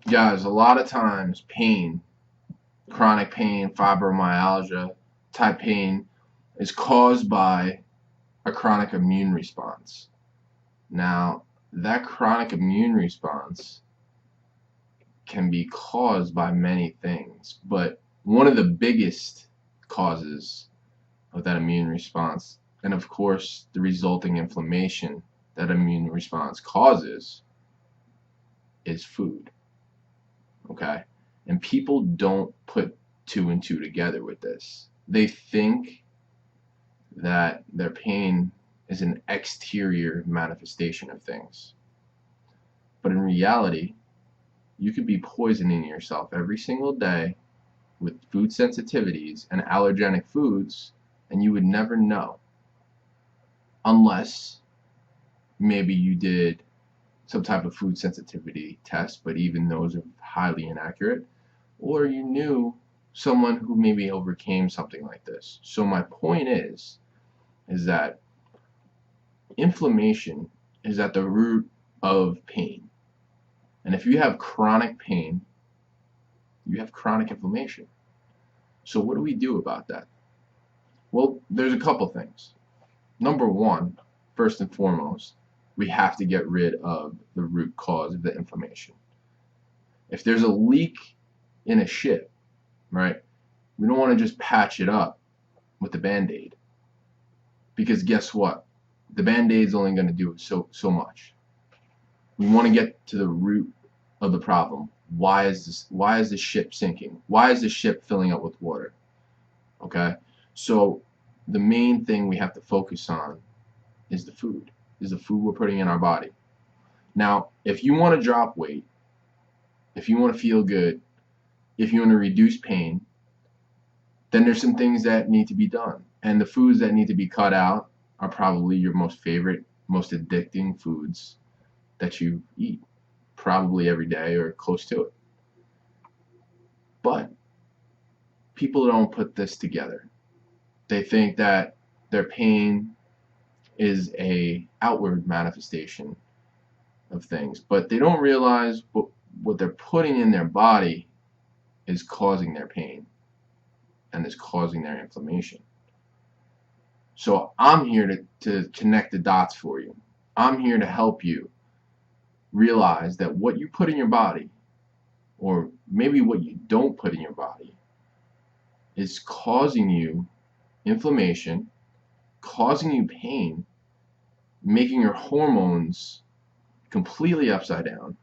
Guys, a lot of times pain, chronic pain, fibromyalgia type pain is caused by a chronic immune response. Now, that chronic immune response can be caused by many things, but one of the biggest causes of that immune response, and of course the resulting inflammation that immune response causes, is food. Okay? And people don't put two and two together with this. They think that their pain is an exterior manifestation of things. But in reality, you could be poisoning yourself every single day with food sensitivities and allergenic foods, and you would never know. Unless maybe you did some type of food sensitivity test, but even those are highly inaccurate, or you knew someone who maybe overcame something like this. So my point is that inflammation is at the root of pain. And if you have chronic pain, you have chronic inflammation. So what do we do about that? Well, there's a couple things. Number one, first and foremost, we have to get rid of the root cause of the inflammation. If there's a leak in a ship, right, we don't want to just patch it up with the Band-Aid. Because guess what? The Band-Aid's only going to do so much. We want to get to the root of the problem. Why is the ship sinking? Why is the ship filling up with water? Okay? So the main thing we have to focus on is the food. Is the food we're putting in our body. Now, if you want to drop weight, if you want to feel good, if you want to reduce pain, then there's some things that need to be done. And the foods that need to be cut out are probably your most favorite, most addicting foods that you eat, probably every day or close to it. But people don't put this together. They think that their pain is a outward manifestation of things, but they don't realize what they're putting in their body is causing their pain and is causing their inflammation. So I'm here to connect the dots for you. I'm here to help you realize that what you put in your body, or maybe what you don't put in your body, is causing you inflammation, causing you pain, making your hormones completely upside down,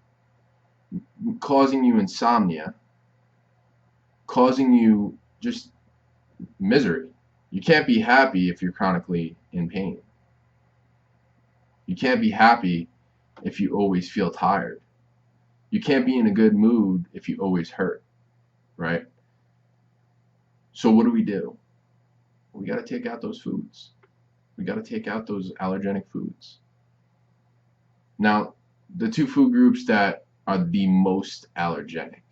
causing you insomnia, causing you just misery. You can't be happy if you're chronically in pain. You can't be happy if you always feel tired. You can't be in a good mood if you always hurt, right? So what do? We got to take out those foods. We got to take out those allergenic foods. Now, the two food groups that are the most allergenic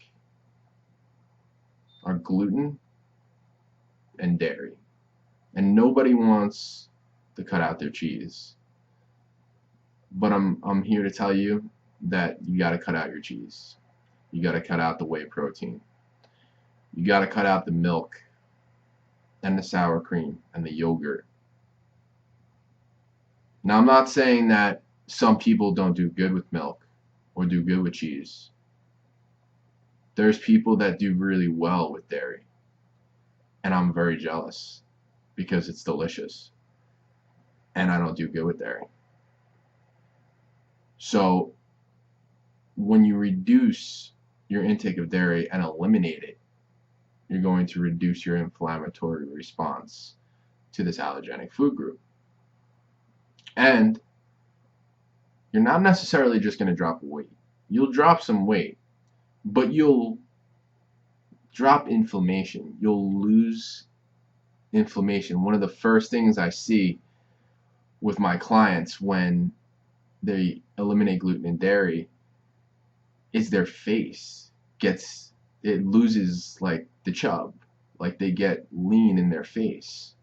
are gluten and dairy. And nobody wants to cut out their cheese. But I'm here to tell you that you got to cut out your cheese. You got to cut out the whey protein. You got to cut out the milk and the sour cream and the yogurt. Now, I'm not saying that some people don't do good with milk or do good with cheese. There's people that do really well with dairy. And I'm very jealous because it's delicious. And I don't do good with dairy. So when you reduce your intake of dairy and eliminate it, you're going to reduce your inflammatory response to this allergenic food group. And you're not necessarily just going to drop weight. You'll drop some weight, but you'll drop inflammation. You'll lose inflammation. One of the first things I see with my clients when they eliminate gluten and dairy is their face loses like the chub, like they get lean in their face.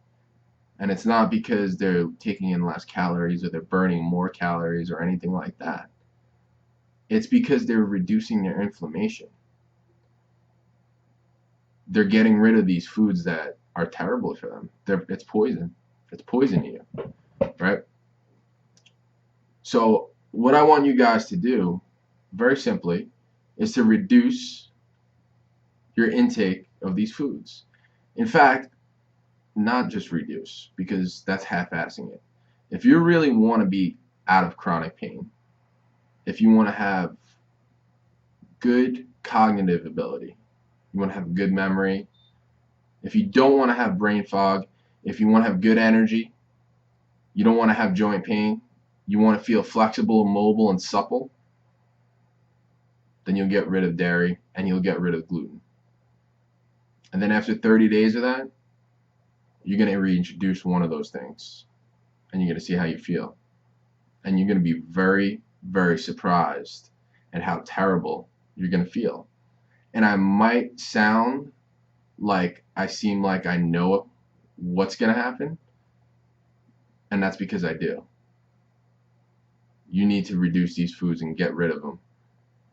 And it's not because they're taking in less calories or they're burning more calories or anything like that. It's because they're reducing their inflammation. They're getting rid of these foods that are terrible for them. It's poison. It's poisoning you, right? So what I want you guys to do, very simply, is to reduce your intake of these foods. In fact, not just reduce, because that's half-assing it. If you really want to be out of chronic pain, if you want to have good cognitive ability, you want to have good memory, if you don't want to have brain fog, if you want to have good energy, you don't want to have joint pain, you want to feel flexible, mobile, and supple, then you'll get rid of dairy and you'll get rid of gluten. And then after 30 days of that, you're going to reintroduce one of those things and you're going to see how you feel. And you're going to be very, very surprised at how terrible you're going to feel. And I might sound like I seem like I know what's going to happen, and that's because I do. You need to reduce these foods and get rid of them.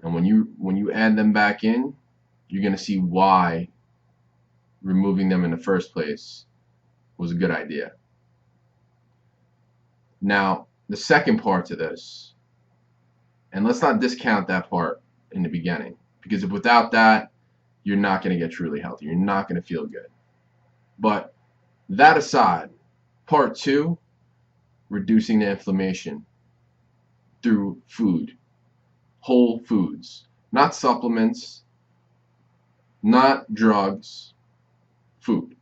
And when you add them back in, you're going to see why removing them in the first place was a good idea. Now, the second part to this, and let's not discount that part in the beginning, because if without that, you're not going to get truly healthy. You're not going to feel good. But that aside, part two, reducing the inflammation through food, whole foods, not supplements, not drugs, food.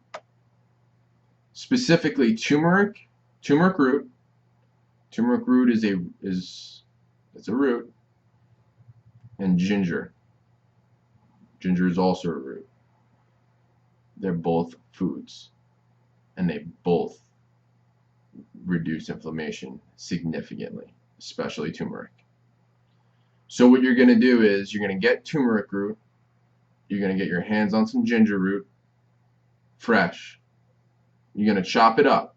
Specifically turmeric root. Turmeric root is a root, and ginger. Ginger is also a root. They're both foods, and they both reduce inflammation significantly, especially turmeric. So what you're going to do is you're going to get turmeric root, you're going to get your hands on some ginger root, fresh. You're going to chop it up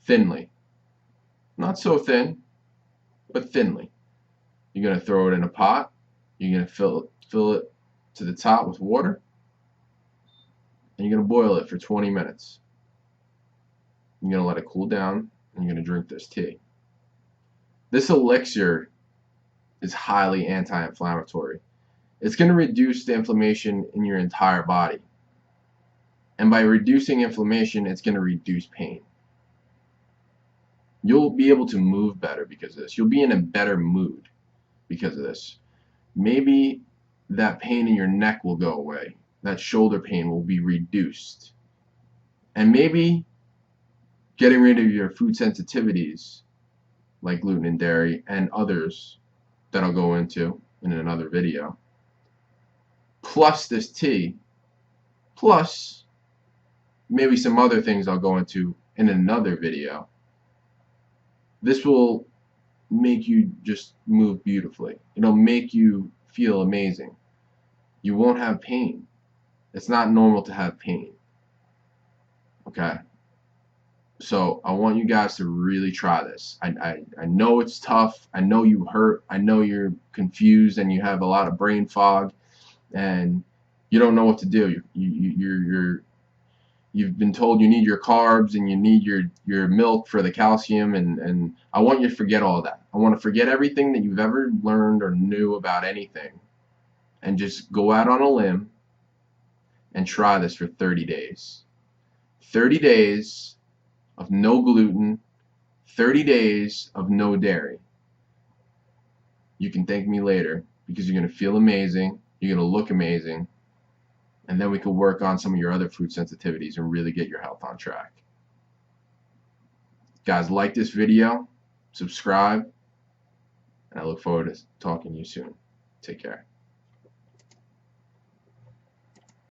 thinly. Not so thin, but thinly. You're going to throw it in a pot. You're going to fill it to the top with water, and you're going to boil it for 20 minutes. You're going to let it cool down, and you're going to drink this tea. This elixir is highly anti-inflammatory. It's going to reduce the inflammation in your entire body. And by reducing inflammation, it's going to reduce pain. You'll be able to move better because of this. You'll be in a better mood because of this. Maybe that pain in your neck will go away. That shoulder pain will be reduced. And maybe getting rid of your food sensitivities like gluten and dairy and others that I'll go into in another video, plus this tea, plus maybe some other things I'll go into in another video. This will make you just move beautifully. It'll make you feel amazing. You won't have pain. It's not normal to have pain. Okay? So I want you guys to really try this. I know it's tough. I know you hurt. I know you're confused and you have a lot of brain fog and you don't know what to do. You've been told you need your carbs and you need your milk for the calcium, and I want you to forget all that. I want to forget everything that you've ever learned or knew about anything and just go out on a limb and try this for 30 days. 30 days of no gluten, 30 days of no dairy. You can thank me later because you're going to feel amazing, you're going to look amazing, and then we can work on some of your other food sensitivities and really get your health on track. Guys, like this video, subscribe, and I look forward to talking to you soon. Take care.